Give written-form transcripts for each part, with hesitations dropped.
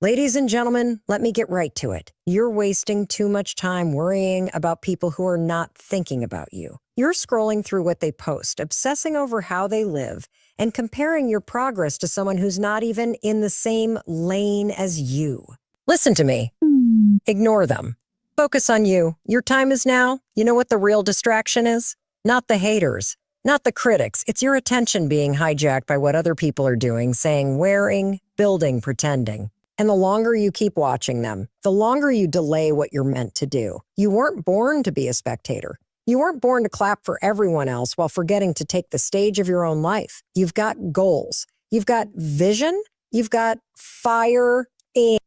Ladies and gentlemen, let me get right to it. You're wasting too much time worrying about people who are not thinking about you. You're scrolling through what they post, obsessing over how they live, and comparing your progress to someone who's not even in the same lane as you. Listen to me. Ignore them. Focus on you. Your time is now. You know what the real distraction is? Not the haters, not the critics. It's your attention being hijacked by what other people are doing, saying, wearing, building, pretending. And the longer you keep watching them, the longer you delay what you're meant to do. You weren't born to be a spectator. You weren't born to clap for everyone else while forgetting to take the stage of your own life. You've got goals. You've got vision. You've got fire.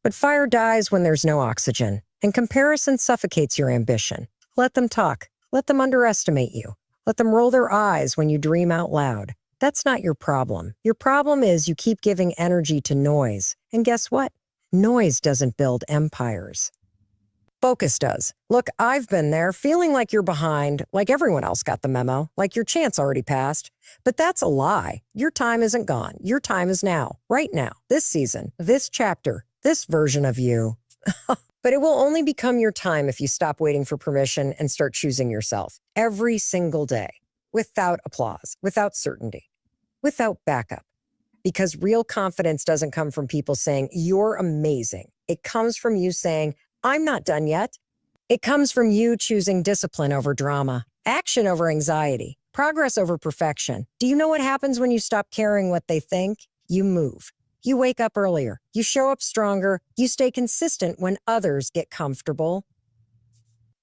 But fire dies when there's no oxygen, and comparison suffocates your ambition. Let them talk. Let them underestimate you. Let them roll their eyes when you dream out loud. That's not your problem. Your problem is you keep giving energy to noise. And guess what? Noise doesn't build empires. Focus does. Look, I've been there, feeling like you're behind, like everyone else got the memo, like your chance already passed. But that's a lie. Your time isn't gone. Your time is now, right now, this season, this chapter, this version of you. But it will only become your time if you stop waiting for permission and start choosing yourself every single day, without applause, without certainty, without backup. Because real confidence doesn't come from people saying, you're amazing. It comes from you saying, I'm not done yet. It comes from you choosing discipline over drama, action over anxiety, progress over perfection. Do you know what happens when you stop caring what they think? You move. You wake up earlier. You show up stronger. You stay consistent when others get comfortable.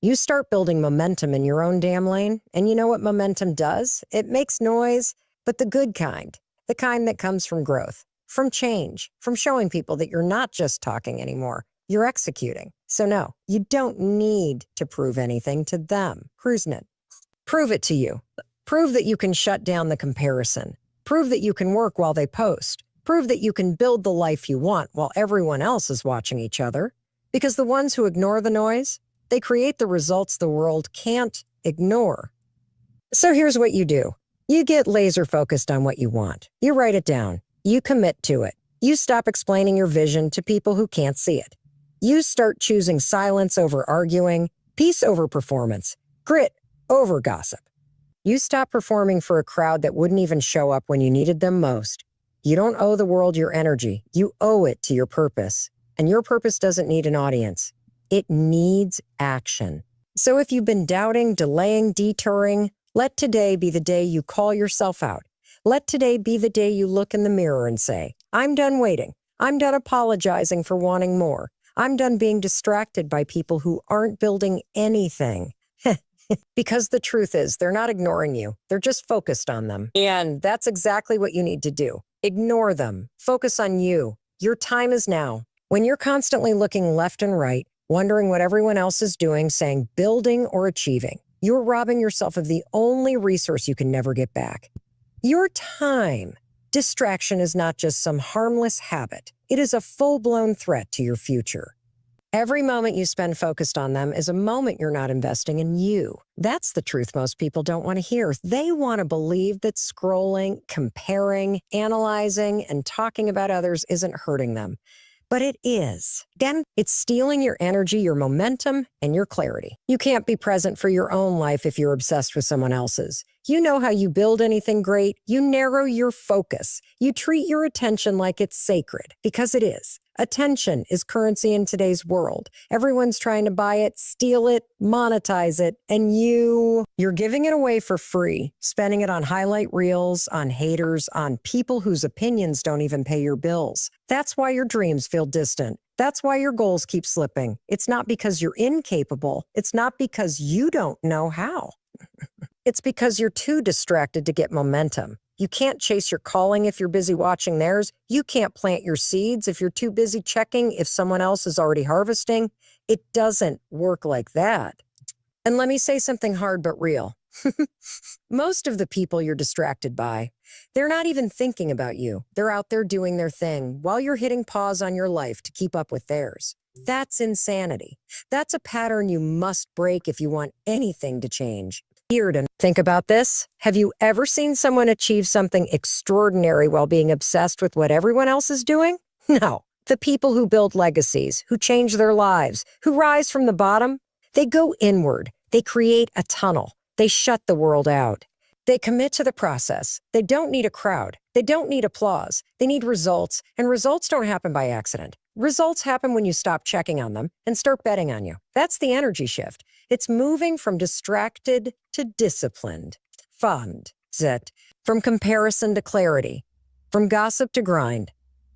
You start building momentum in your own damn lane. And you know what momentum does? It makes noise, but the good kind. The kind that comes from growth, from change, from showing people that you're not just talking anymore, you're executing. So no, you don't need to prove anything to them. Cruising it. Prove it to you. Prove that you can shut down the comparison. Prove that you can work while they post. Prove that you can build the life you want while everyone else is watching each other. Because the ones who ignore the noise, they create the results the world can't ignore. So here's what you do. You get laser focused on what you want. You write it down. You commit to it. You stop explaining your vision to people who can't see it. You start choosing silence over arguing, peace over performance, grit over gossip. You stop performing for a crowd that wouldn't even show up when you needed them most. You don't owe the world your energy. You owe it to your purpose. And your purpose doesn't need an audience. It needs action. So if you've been doubting, delaying, detouring, let today be the day you call yourself out. Let today be the day you look in the mirror and say, I'm done waiting. I'm done apologizing for wanting more. I'm done being distracted by people who aren't building anything. Because the truth is, they're not ignoring you. They're just focused on them. And that's exactly what you need to do. Ignore them. Focus on you. Your time is now. When you're constantly looking left and right, wondering what everyone else is doing, saying building or achieving, you're robbing yourself of the only resource you can never get back. Your time. Distraction is not just some harmless habit. It is a full-blown threat to your future. Every moment you spend focused on them is a moment you're not investing in you. That's the truth most people don't want to hear. They want to believe that scrolling, comparing, analyzing, and talking about others isn't hurting them. But it is. Again, it's stealing your energy, your momentum, and your clarity. You can't be present for your own life if you're obsessed with someone else's. You know how you build anything great. You narrow your focus. You treat your attention like it's sacred, because it is. Attention is currency in today's world. Everyone's trying to buy it, steal it, monetize it, and you're giving it away for free, spending it on highlight reels, on haters, on people whose opinions don't even pay your bills. That's why your dreams feel distant. That's why your goals keep slipping. It's not because you're incapable. It's not because you don't know how. It's because you're too distracted to get momentum. You can't chase your calling if you're busy watching theirs. You can't plant your seeds if you're too busy checking if someone else is already harvesting. It doesn't work like that. And let me say something hard but real. Most of the people you're distracted by, they're not even thinking about you. They're out there doing their thing while you're hitting pause on your life to keep up with theirs. That's insanity. That's a pattern you must break if you want anything to change. Here to think about this. Have you ever seen someone achieve something extraordinary while being obsessed with what everyone else is doing? No, The people who build legacies, who change their lives, who rise from the bottom, they go inward. They create a tunnel. They shut the world out. They commit to the process. They don't need a crowd. They don't need applause. They need results, and results don't happen by accident. Results happen when you stop checking on them and start betting on you. That's the energy shift. It's moving from distracted to disciplined. Fund. Zit. From comparison to clarity. From gossip to grind.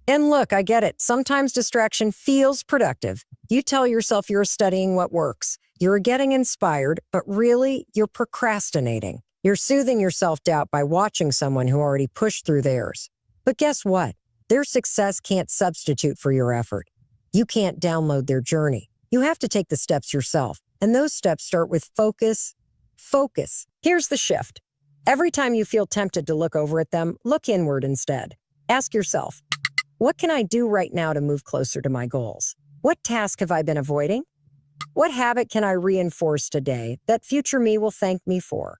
And look, I get it. Sometimes distraction feels productive. You tell yourself you're studying what works. You're getting inspired, but really, you're procrastinating. You're soothing your self-doubt by watching someone who already pushed through theirs. But guess what? Their success can't substitute for your effort. You can't download their journey. You have to take the steps yourself. And those steps start with focus. Focus. Here's the shift. Every time you feel tempted to look over at them, look inward instead. Ask yourself, what can I do right now to move closer to my goals? What task have I been avoiding? What habit can I reinforce today that future me will thank me for?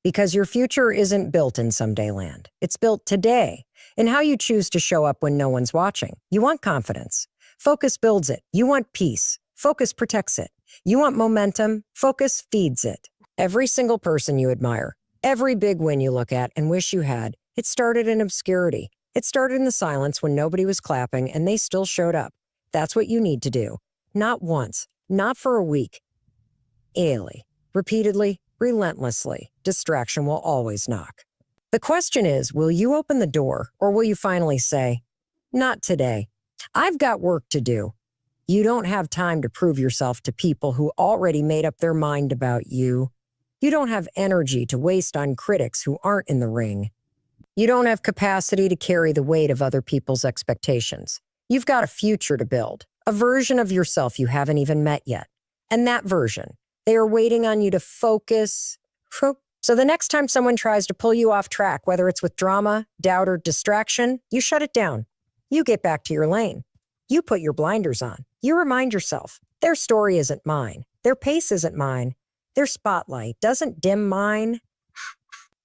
Because your future isn't built in someday land. It's built today in how you choose to show up when no one's watching. You want confidence. Focus builds it. You want peace. Focus protects it. You want momentum. Focus feeds it. Every single person you admire, every big win you look at and wish you had, it started in obscurity. It started in the silence when nobody was clapping and they still showed up. That's what you need to do. Not once, not for a week. Daily, repeatedly, relentlessly, distraction will always knock. The question is, will you open the door or will you finally say, not today. I've got work to do. You don't have time to prove yourself to people who already made up their mind about you. You don't have energy to waste on critics who aren't in the ring. You don't have capacity to carry the weight of other people's expectations. You've got a future to build, a version of yourself you haven't even met yet. And that version, they are waiting on you to focus. So the next time someone tries to pull you off track, whether it's with drama, doubt, or distraction, you shut it down. You get back to your lane. You put your blinders on. You remind yourself, their story isn't mine. Their pace isn't mine. Their spotlight doesn't dim mine.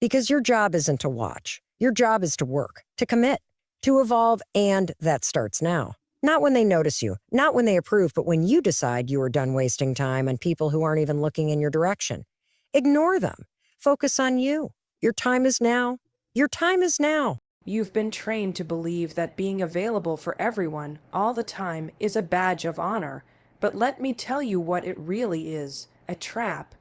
Because your job isn't to watch. Your job is to work, to commit, to evolve, and that starts now. Not when they notice you, not when they approve, but when you decide you are done wasting time on people who aren't even looking in your direction. Ignore them. Focus on you. Your time is now. Your time is now. You've been trained to believe that being available for everyone all the time is a badge of honor, but let me tell you what it really is, a trap.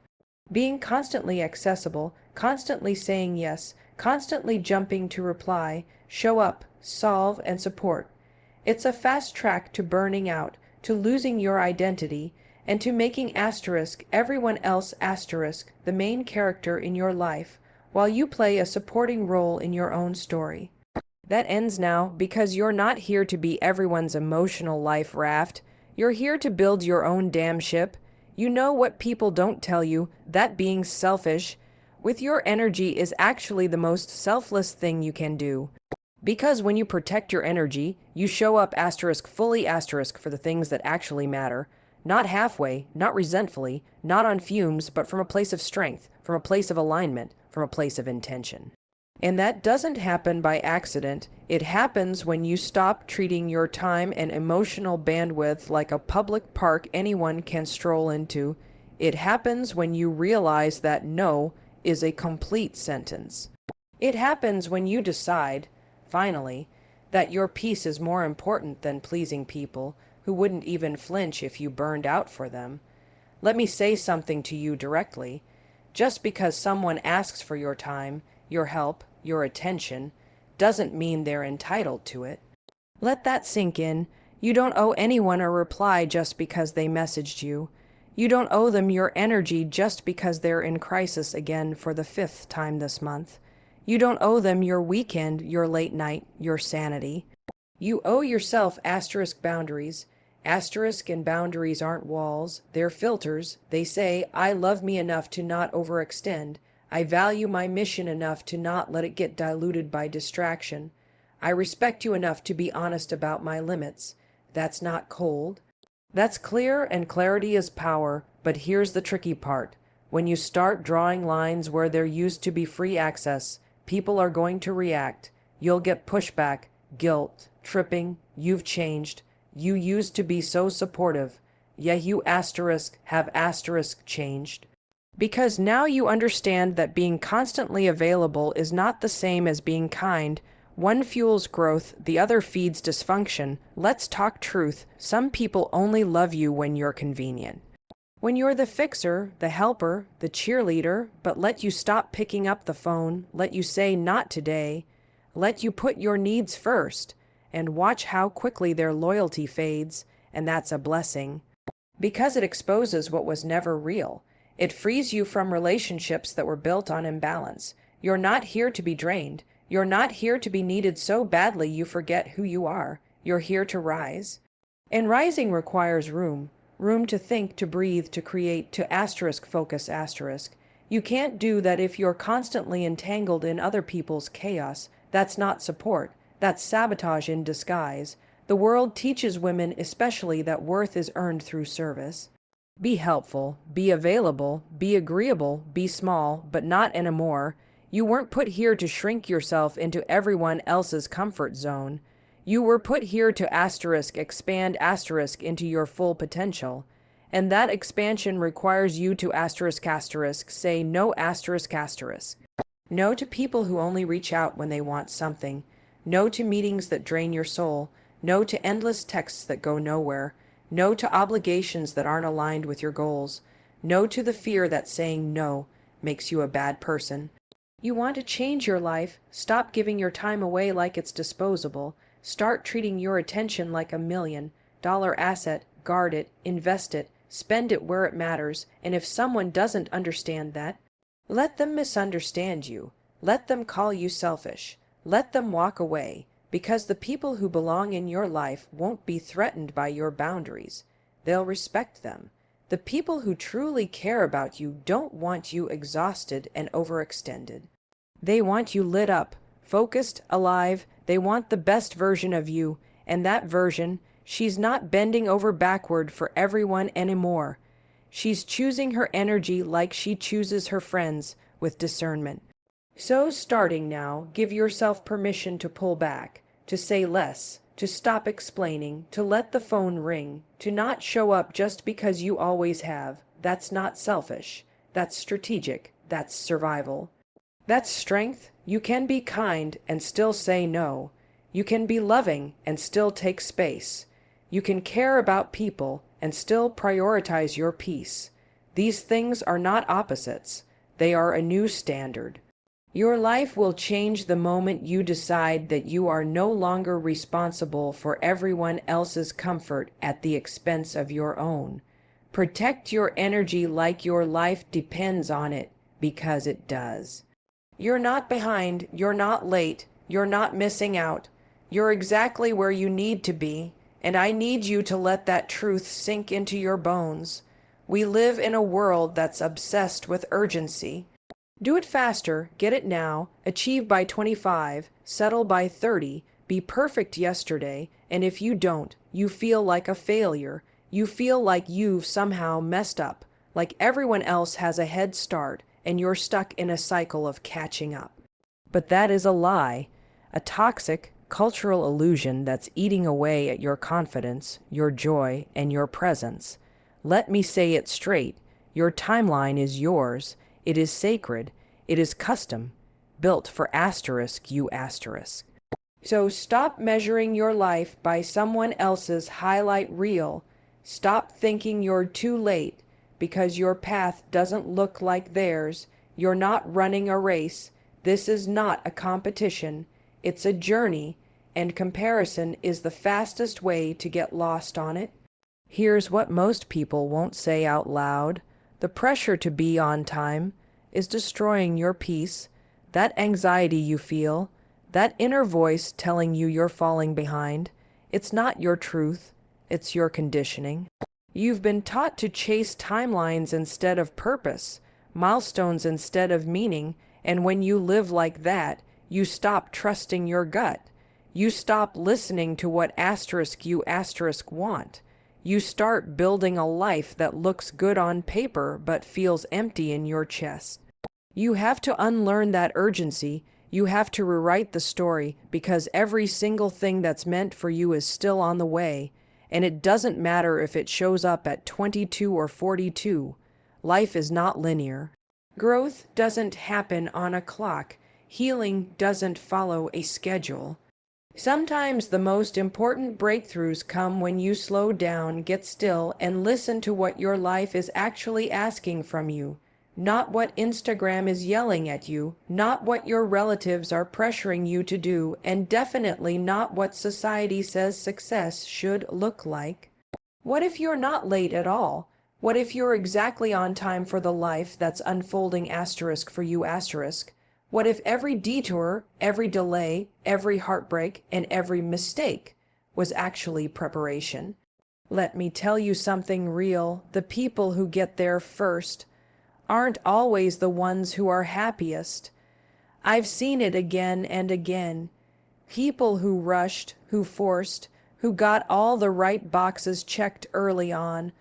Being constantly accessible, constantly saying yes, constantly jumping to reply, show up, solve, and support. It's a fast track to burning out, to losing your identity, and to making everyone else the main character in your life, while you play a supporting role in your own story. That ends now because you're not here to be everyone's emotional life raft. You're here to build your own damn ship. You know what people don't tell you, that being selfish with your energy is actually the most selfless thing you can do. Because when you protect your energy, you show up fully for the things that actually matter. Not halfway, not resentfully, not on fumes, but from a place of strength, from a place of alignment, from a place of intention. And that doesn't happen by accident. It happens when you stop treating your time and emotional bandwidth like a public park anyone can stroll into. It happens when you realize that no is a complete sentence. It happens when you decide, finally, that your peace is more important than pleasing people who wouldn't even flinch if you burned out for them. Let me say something to you directly. Just because someone asks for your time, your help, your attention, doesn't mean they're entitled to it. Let that sink in. You don't owe anyone a reply just because they messaged you. You don't owe them your energy just because they're in crisis again for the 5th time this month. You don't owe them your weekend, your late night, your sanity. You owe yourself boundaries. And boundaries aren't walls, they're filters. They say, I love me enough to not overextend. I value my mission enough to not let it get diluted by distraction. I respect you enough to be honest about my limits. That's not cold. That's clear, and clarity is power. But here's the tricky part. When you start drawing lines where there used to be free access, people are going to react. You'll get pushback, guilt, tripping, you've changed. You used to be so supportive. Yeah, you asterisk have asterisk changed. Because now you understand that being constantly available is not the same as being kind. One fuels growth, the other feeds dysfunction. Let's talk truth. Some people only love you when you're convenient. When you're the fixer, the helper, the cheerleader, but let you stop picking up the phone, let you say not today, let you put your needs first, and watch how quickly their loyalty fades, and that's a blessing. Because it exposes what was never real. It frees you from relationships that were built on imbalance. You're not here to be drained. You're not here to be needed so badly you forget who you are. You're here to rise. And rising requires room. Room to think, to breathe, to create, to asterisk focus asterisk. You can't do that if you're constantly entangled in other people's chaos. That's not support. That's sabotage in disguise. The world teaches women especially that worth is earned through service. Be helpful, be available, be agreeable, be small, but not anymore. You weren't put here to shrink yourself into everyone else's comfort zone. You were put here to asterisk expand asterisk into your full potential. And that expansion requires you to asterisk asterisk say no asterisk asterisk. No to people who only reach out when they want something. No to meetings that drain your soul. No to endless texts that go nowhere. No to obligations that aren't aligned with your goals. No to the fear that saying no makes you a bad person. You want to change your life? Stop giving your time away like it's disposable. Start treating your attention like $1,000,000 asset. Guard it, invest it, spend it where it matters, and if someone doesn't understand that, let them misunderstand you. Let them call you selfish. Let them walk away. Because the people who belong in your life won't be threatened by your boundaries. They'll respect them. The people who truly care about you don't want you exhausted and overextended. They want you lit up, focused, alive. They want the best version of you, and that version, she's not bending over backward for everyone anymore. She's choosing her energy like she chooses her friends, with discernment. So starting now, give yourself permission to pull back, to say less, to stop explaining, to let the phone ring, to not show up just because you always have. That's not selfish. That's strategic. That's survival. That's strength. You can be kind and still say no. You can be loving and still take space. You can care about people and still prioritize your peace. These things are not opposites. They are a new standard. Your life will change the moment you decide that you are no longer responsible for everyone else's comfort at the expense of your own. Protect your energy like your life depends on it, because it does. You're not behind, you're not late, you're not missing out. You're exactly where you need to be, and I need you to let that truth sink into your bones. We live in a world that's obsessed with urgency. Do it faster, get it now, achieve by 25, settle by 30, be perfect yesterday, and if you don't, you feel like a failure. You feel like you've somehow messed up, like everyone else has a head start, and you're stuck in a cycle of catching up. But that is a lie, a toxic, cultural illusion that's eating away at your confidence, your joy, and your presence. Let me say it straight, your timeline is yours. It is sacred. It is custom, built for asterisk you asterisk. So stop measuring your life by someone else's highlight reel. Stop thinking you're too late because your path doesn't look like theirs. You're not running a race. This is not a competition. It's a journey, and comparison is the fastest way to get lost on it. Here's what most people won't say out loud. The pressure to be on time is destroying your peace. That anxiety you feel, that inner voice telling you you're falling behind, it's not your truth, it's your conditioning. You've been taught to chase timelines instead of purpose, milestones instead of meaning, and when you live like that, you stop trusting your gut. You stop listening to what asterisk you asterisk want. You start building a life that looks good on paper but feels empty in your chest. You have to unlearn that urgency. You have to rewrite the story because every single thing that's meant for you is still on the way, and it doesn't matter if it shows up at 22 or 42. Life is not linear. Growth doesn't happen on a clock. Healing doesn't follow a schedule. Sometimes the most important breakthroughs come when you slow down, get still, and listen to what your life is actually asking from you. Not what Instagram is yelling at you, not what your relatives are pressuring you to do, and definitely not what society says success should look like. What if you're not late at all? What if you're exactly on time for the life that's unfolding asterisk for you asterisk? What if every detour, every delay, every heartbreak, and every mistake was actually preparation? Let me tell you something real. The people who get there first aren't always the ones who are happiest. I've seen it again and again. People who rushed, who forced, who got all the right boxes checked early on,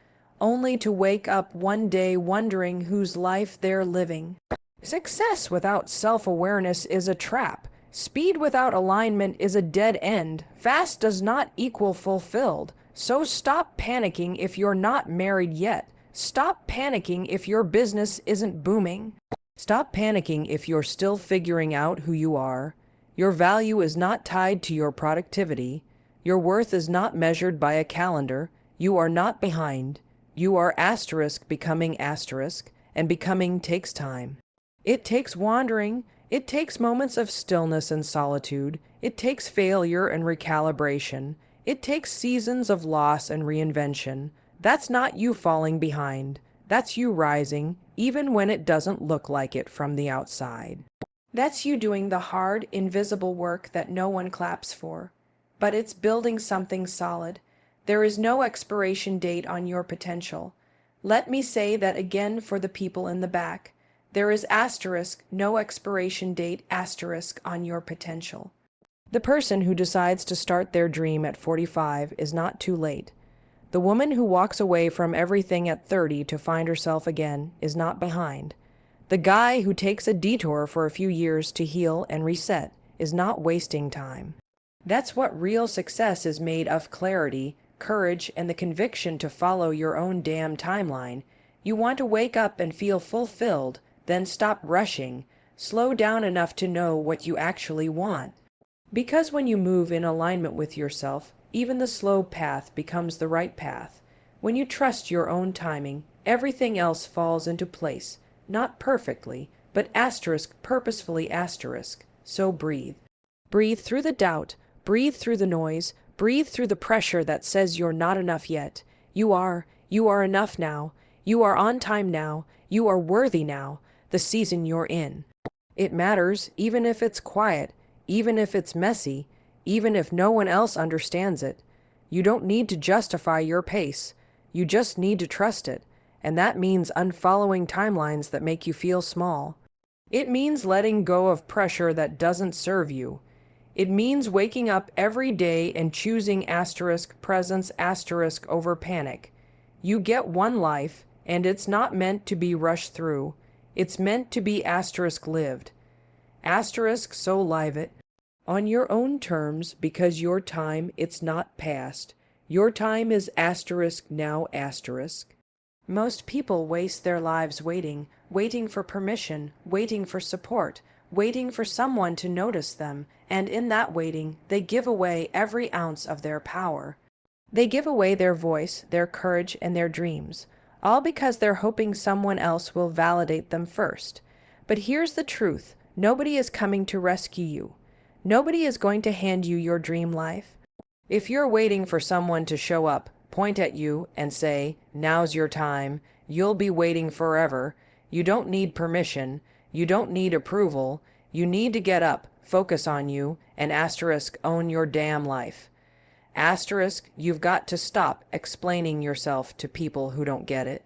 only to wake up one day wondering whose life they're living. Success without self-awareness is a trap. Speed without alignment is a dead end. Fast does not equal fulfilled. So stop panicking if you're not married yet. Stop panicking if your business isn't booming. Stop panicking if you're still figuring out who you are. Your value is not tied to your productivity. Your worth is not measured by a calendar. You are not behind. You are asterisk becoming asterisk, and becoming takes time. It takes wandering. It takes moments of stillness and solitude. It takes failure and recalibration. It takes seasons of loss and reinvention. That's not you falling behind. That's you rising, even when it doesn't look like it from the outside. That's you doing the hard, invisible work that no one claps for. But it's building something solid. There is no expiration date on your potential. Let me say that again for the people in the back. There is asterisk, no expiration date asterisk on your potential. The person who decides to start their dream at 45 is not too late. The woman who walks away from everything at 30 to find herself again is not behind. The guy who takes a detour for a few years to heal and reset is not wasting time. That's what real success is made of: clarity, courage, and the conviction to follow your own damn timeline. You want to wake up and feel fulfilled, then stop rushing. Slow down enough to know what you actually want. Because when you move in alignment with yourself, even the slow path becomes the right path. When you trust your own timing, everything else falls into place. Not perfectly, but asterisk, purposefully asterisk. So breathe. Breathe through the doubt. Breathe through the noise. Breathe through the pressure that says you're not enough yet. You are enough now. You are on time now. You are worthy now. The season you're in. It matters, even if it's quiet, even if it's messy, even if no one else understands it. You don't need to justify your pace. You just need to trust it. And that means unfollowing timelines that make you feel small. It means letting go of pressure that doesn't serve you. It means waking up every day and choosing asterisk presence asterisk over panic. You get one life, and it's not meant to be rushed through. It's meant to be asterisk lived. Asterisk so live it. On your own terms, because your time, it's not past. Your time is asterisk now asterisk. Most people waste their lives waiting for permission, waiting for support, waiting for someone to notice them, and in that waiting, they give away every ounce of their power. They give away their voice, their courage, and their dreams, all because they're hoping someone else will validate them first. But here's the truth. Nobody is coming to rescue you. Nobody is going to hand you your dream life. If you're waiting for someone to show up, point at you, and say, "Now's your time," you'll be waiting forever. You don't need permission. You don't need approval. You need to get up, focus on you, and asterisk own your damn life. Asterisk, you've got to stop explaining yourself to people who don't get it.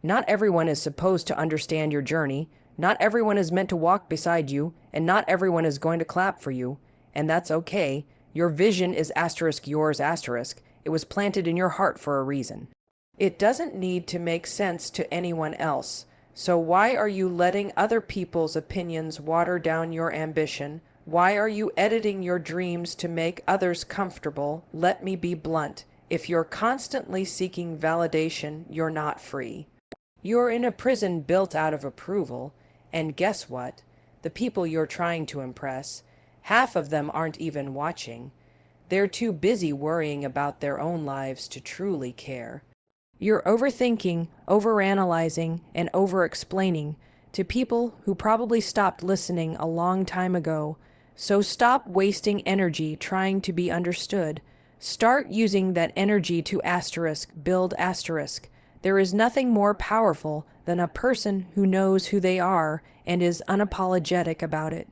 Not everyone is supposed to understand your journey. Not everyone is meant to walk beside you, and not everyone is going to clap for you. And that's okay. Your vision is asterisk yours asterisk. It was planted in your heart for a reason. It doesn't need to make sense to anyone else. So why are you letting other people's opinions water down your ambition? Why are you editing your dreams to make others comfortable? Let me be blunt. If you're constantly seeking validation, you're not free. You're in a prison built out of approval, and guess what? The people you're trying to impress, half of them aren't even watching. They're too busy worrying about their own lives to truly care. You're overthinking, overanalyzing, and over-explaining to people who probably stopped listening a long time ago. So stop wasting energy trying to be understood. Start using that energy to build asterisk. There is nothing more powerful than a person who knows who they are and is unapologetic about it.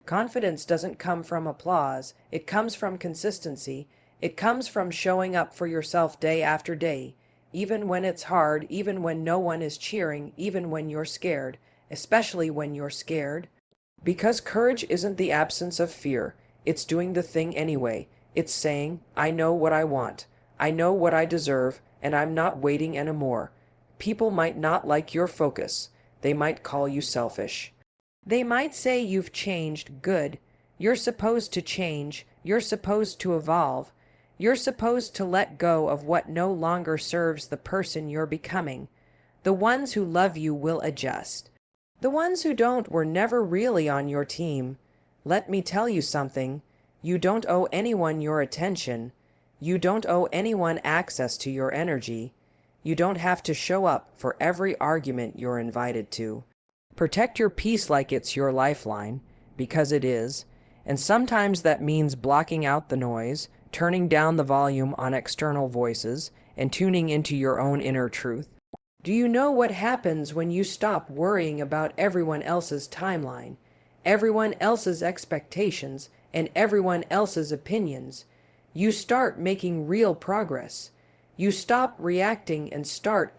Confidence doesn't come from applause. It comes from consistency. It comes from showing up for yourself day after day, even when it's hard, even when no one is cheering, even when you're scared, especially when you're scared. Because courage isn't the absence of fear. It's doing the thing anyway. It's saying, I know what I want. I know what I deserve, and I'm not waiting anymore. People might not like your focus. They might call you selfish. They might say you've changed. Good. You're supposed to change. You're supposed to evolve. You're supposed to let go of what no longer serves the person you're becoming. The ones who love you will adjust. The ones who don't were never really on your team. Let me tell you something. You don't owe anyone your attention. You don't owe anyone access to your energy. You don't have to show up for every argument you're invited to. Protect your peace like it's your lifeline, because it is, and sometimes that means blocking out the noise, turning down the volume on external voices, and tuning into your own inner truth. Do you know what happens when you stop worrying about everyone else's timeline, everyone else's expectations, and everyone else's opinions? You start making real progress. You stop reacting and start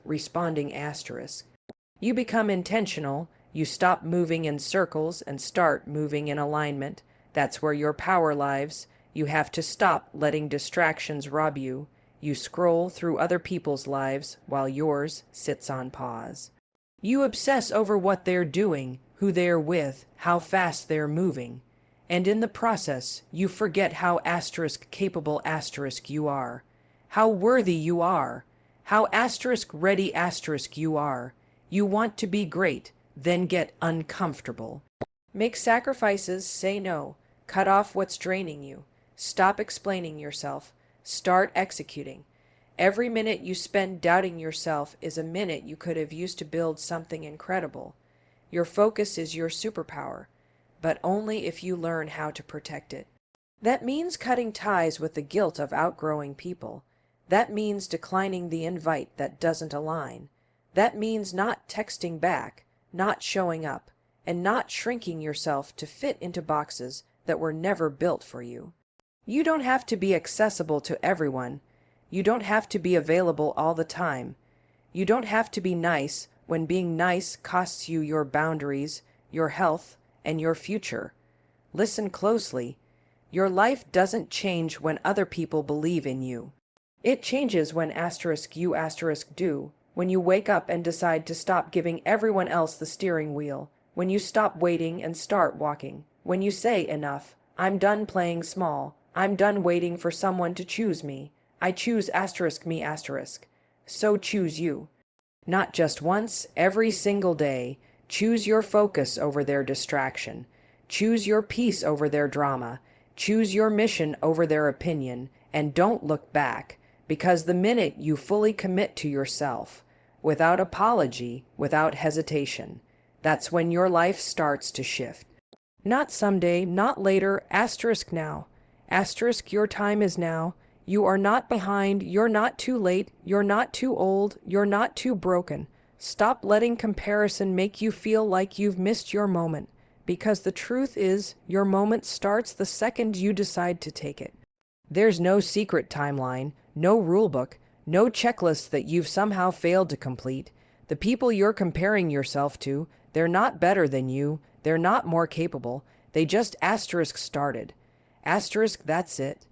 responding asterisk. You become intentional, you stop moving in circles and start moving in alignment. That's where your power lives. You have to stop letting distractions rob you. You scroll through other people's lives while yours sits on pause. You obsess over what they're doing, who they're with, how fast they're moving. And in the process, you forget how capable you are, how worthy you are, how ready you are. You want to be great, then get uncomfortable. Make sacrifices, say no, cut off what's draining you. Stop explaining yourself, start executing. Every minute you spend doubting yourself is a minute you could have used to build something incredible. Your focus is your superpower, but only if you learn how to protect it. That means cutting ties with the guilt of outgrowing people. That means declining the invite that doesn't align. That means not texting back, not showing up, and not shrinking yourself to fit into boxes that were never built for you. You don't have to be accessible to everyone. You don't have to be available all the time. You don't have to be nice when being nice costs you your boundaries, your health, and your future. Listen closely. Your life doesn't change when other people believe in you. It changes when you do. When you wake up and decide to stop giving everyone else the steering wheel, when you stop waiting and start walking, when you say enough, I'm done playing small, I'm done waiting for someone to choose me, I choose me. So choose you. Not just once, every single day. Choose your focus over their distraction. Choose your peace over their drama. Choose your mission over their opinion, and don't look back. Because the minute you fully commit to yourself, without apology, without hesitation, that's when your life starts to shift. Not someday, not later, now. Your time is now. You are not behind, you're not too late, you're not too old, you're not too broken. Stop letting comparison make you feel like you've missed your moment, because the truth is, your moment starts the second you decide to take it. There's no secret timeline, no rulebook, no checklist that you've somehow failed to complete. The people you're comparing yourself to, they're not better than you, they're not more capable, they just started. That's it.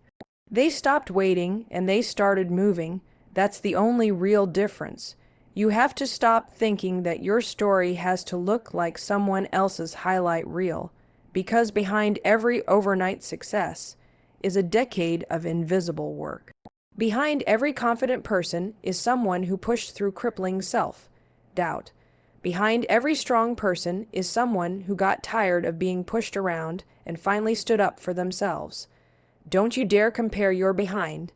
They stopped waiting and they started moving. That's the only real difference. You have to stop thinking that your story has to look like someone else's highlight reel, because behind every overnight success is a decade of invisible work. Behind every confident person is someone who pushed through crippling self-doubt. Behind every strong person is someone who got tired of being pushed around and finally stood up for themselves. Don't you dare compare your behind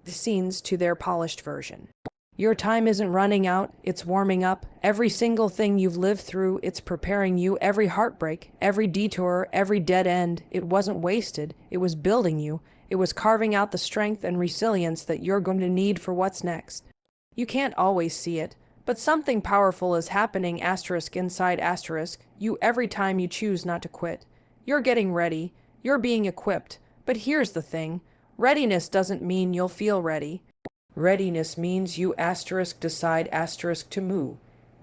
the scenes to their polished version. Your time isn't running out, it's warming up. Every single thing you've lived through, it's preparing you. Every heartbreak, every detour, every dead end, it wasn't wasted. It was building you. It was carving out the strength and resilience that you're going to need for what's next. You can't always see it, but something powerful is happening inside you every time you choose not to quit. You're getting ready. You're being equipped. But here's the thing. Readiness doesn't mean you'll feel ready. Readiness means you decide to move,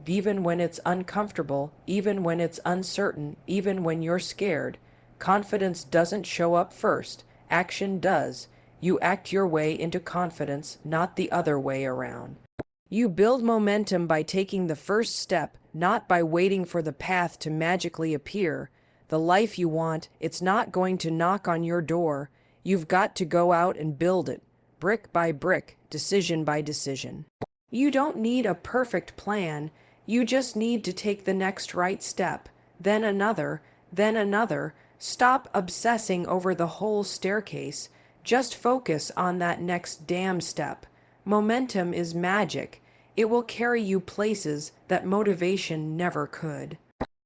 even when it's uncomfortable, even when it's uncertain, even when you're scared. Confidence doesn't show up first. Action does. You act your way into confidence, not the other way around. You build momentum by taking the first step, not by waiting for the path to magically appear. The life you want, it's not going to knock on your door. You've got to go out and build it, brick by brick, decision by decision. You don't need a perfect plan. You just need to take the next right step, then another, then another. Stop obsessing over the whole staircase. Just focus on that next damn step. Momentum is magic. It will carry you places that motivation never could.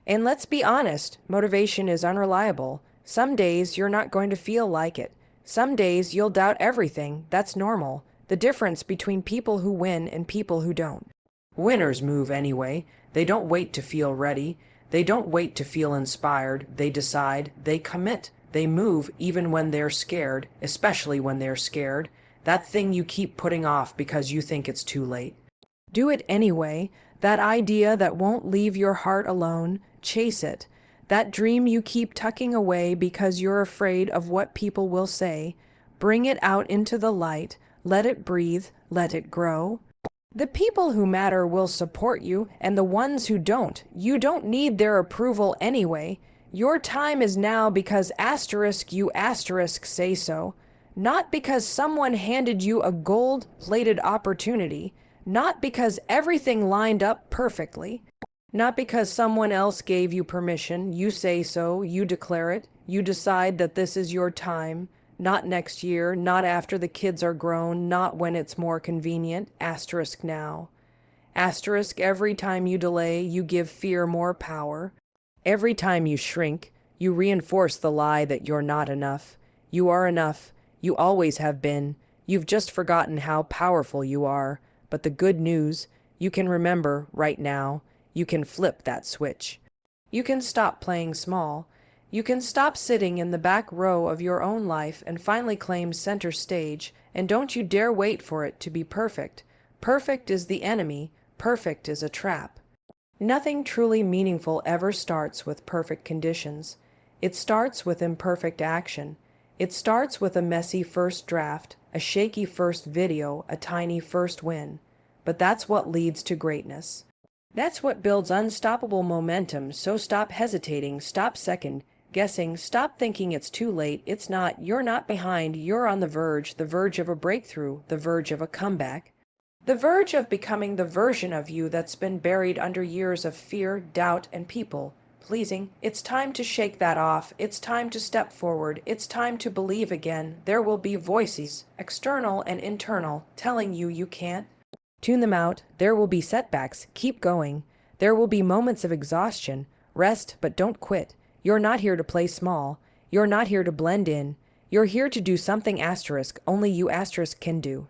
And let's be honest, motivation is unreliable. Some days you're not going to feel like it. Some days you'll doubt everything. That's normal. The difference between people who win and people who don't. Winners move anyway. They don't wait to feel ready. They don't wait to feel inspired. They decide. They commit. They move even when they're scared, especially when they're scared. That thing you keep putting off because you think it's too late. Do it anyway. That idea that won't leave your heart alone, chase it. That dream you keep tucking away because you're afraid of what people will say, bring it out into the light. Let it breathe. Let it grow. The people who matter will support you, and the ones who don't, you don't need their approval anyway. Your time is now because you say so. Not because someone handed you a gold-plated opportunity. Not because everything lined up perfectly. Not because someone else gave you permission. You say so, you declare it, you decide that this is your time. Not next year, not after the kids are grown, not when it's more convenient. Now. Every time you delay, you give fear more power. Every time you shrink, you reinforce the lie that you're not enough. You are enough. You always have been. You've just forgotten how powerful you are. But the good news, you can remember right now. You can flip that switch. You can stop playing small. You can stop sitting in the back row of your own life and finally claim center stage, and don't you dare wait for it to be perfect. Perfect is the enemy. Perfect is a trap. Nothing truly meaningful ever starts with perfect conditions. It starts with imperfect action. It starts with a messy first draft, a shaky first video, a tiny first win. But that's what leads to greatness. That's what builds unstoppable momentum, so stop hesitating, stop second guessing, stop thinking it's too late. It's not. You're not behind. You're on the verge of a breakthrough, the verge of a comeback. The verge of becoming the version of you that's been buried under years of fear, doubt, and people pleasing. It's time to shake that off. It's time to step forward. It's time to believe again. There will be voices, external and internal, telling you can't. Tune them out. There will be setbacks. Keep going. There will be moments of exhaustion. Rest, but don't quit. You're not here to play small. You're not here to blend in. You're here to do something only you can do.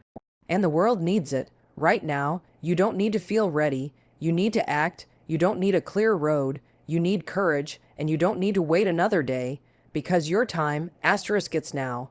And the world needs it. Right now, you don't need to feel ready. You need to act. You don't need a clear road. You need courage, and you don't need to wait another day. Because your time, it's now.